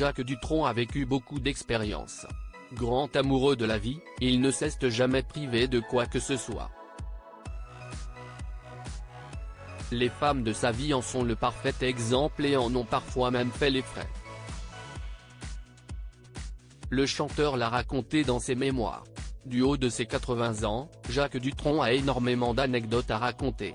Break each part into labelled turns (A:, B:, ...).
A: Jacques Dutronc a vécu beaucoup d'expériences. Grand amoureux de la vie, il ne s'est jamais privé de quoi que ce soit. Les femmes de sa vie en sont le parfait exemple et en ont parfois même fait les frais. Le chanteur l'a raconté dans ses mémoires. Du haut de ses 80 ans, Jacques Dutronc a énormément d'anecdotes à raconter.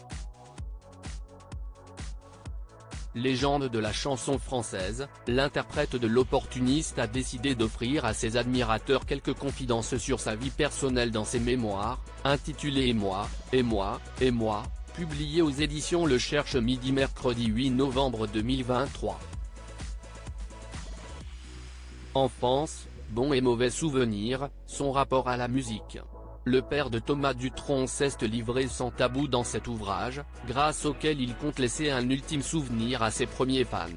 A: Légende de la chanson française, l'interprète de L'Opportuniste a décidé d'offrir à ses admirateurs quelques confidences sur sa vie personnelle dans ses mémoires, intitulées Et moi, publiées aux éditions Le Cherche Midi mercredi 8 novembre 2023. Enfance, bons et mauvais souvenirs, son rapport à la musique. Le père de Thomas Dutronc s'est livré sans tabou dans cet ouvrage, grâce auquel il compte laisser un ultime souvenir à ses premiers fans.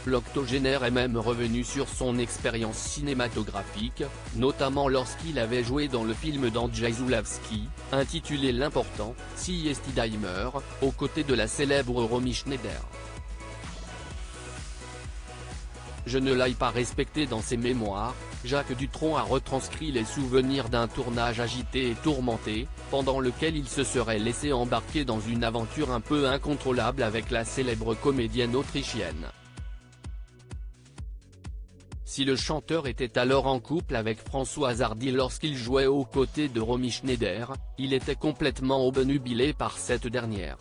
A: L'octogénaire est même revenu sur son expérience cinématographique, notamment lorsqu'il avait joué dans le film d'Andrzej Zulawski, intitulé L'Important, Siestidheimer, aux côtés de la célèbre Romy Schneider. Je ne l'ai pas respecté dans ses mémoires, Jacques Dutronc a retranscrit les souvenirs d'un tournage agité et tourmenté, pendant lequel il se serait laissé embarquer dans une aventure un peu incontrôlable avec la célèbre comédienne autrichienne. Si le chanteur était alors en couple avec Françoise Hardy lorsqu'il jouait aux côtés de Romy Schneider, il était complètement obnubilé par cette dernière.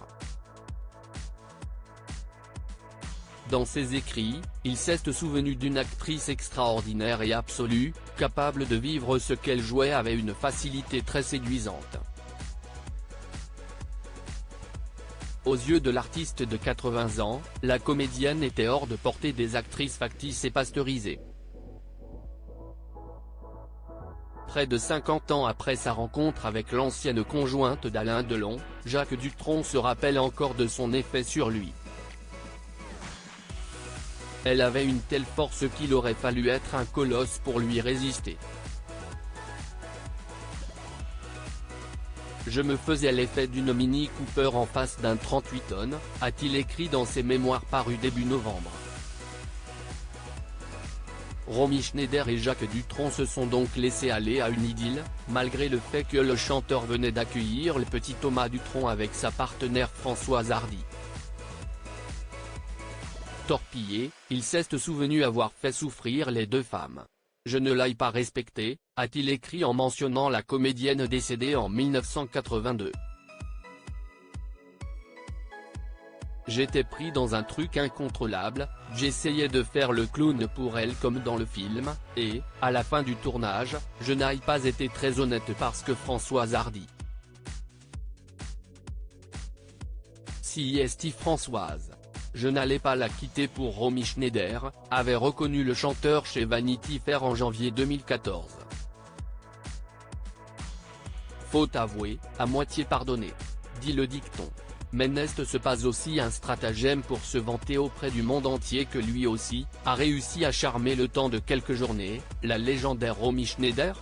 A: Dans ses écrits, il s'est souvenu d'une actrice extraordinaire et absolue, capable de vivre ce qu'elle jouait avec une facilité très séduisante. Aux yeux de l'artiste de 80 ans, la comédienne était hors de portée des actrices factices et pasteurisées. Près de 50 ans après sa rencontre avec l'ancienne conjointe d'Alain Delon, Jacques Dutronc se rappelle encore de son effet sur lui. Elle avait une telle force qu'il aurait fallu être un colosse pour lui résister. Je me faisais l'effet d'une Mini Cooper en face d'un 38 tonnes, a-t-il écrit dans ses mémoires parus début novembre. Romy Schneider et Jacques Dutronc se sont donc laissés aller à une idylle, malgré le fait que le chanteur venait d'accueillir le petit Thomas Dutronc avec sa partenaire Françoise Hardy. Torpillé, il s'est souvenu avoir fait souffrir les deux femmes. Je ne l'ai pas respecté, a-t-il écrit en mentionnant la comédienne décédée en 1982. J'étais pris dans un truc incontrôlable, j'essayais de faire le clown pour elle comme dans le film, et, à la fin du tournage, je n'ai pas été très honnête parce que Françoise Hardy. Si Françoise. Je n'allais pas la quitter pour Romy Schneider, avait reconnu le chanteur chez Vanity Fair en janvier 2014. Faute avouée, à moitié pardonnée, dit le dicton. Mais n'est-ce pas aussi un stratagème pour se vanter auprès du monde entier que lui aussi, a réussi à charmer le temps de quelques journées, la légendaire Romy Schneider ?